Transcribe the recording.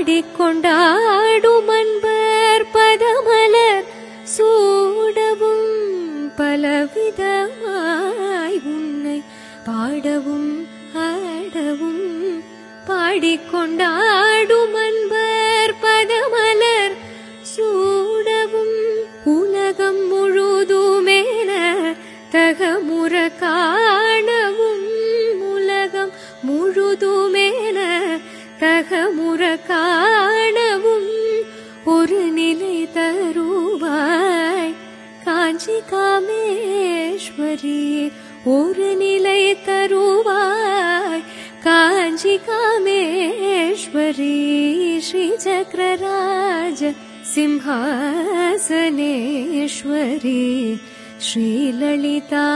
பாடிக்கொண்டாடும் அன்பர் பதமலர் சூடவும் பலவிதமாய் உன்னை பாடவும் ஆடவும் பாடிக்கொண்டாடும் அன்பர் பதமலர் சூடவும் உலகம் முழுதுமேன தகமுற காணவும் உலகம் முழுதுமேன தகமுற காணவும் ஒரு நிலை தருவாய் காஞ்சி காமேஸ்வரி ஒரு நிலை தருவாய் காஞ்சி காமேஸ்வரி ஸ்ரீ சக்கரராஜ சிம்ஹாசனேஸ்வரி ஸ்ரீ லலிதாம்பிகையே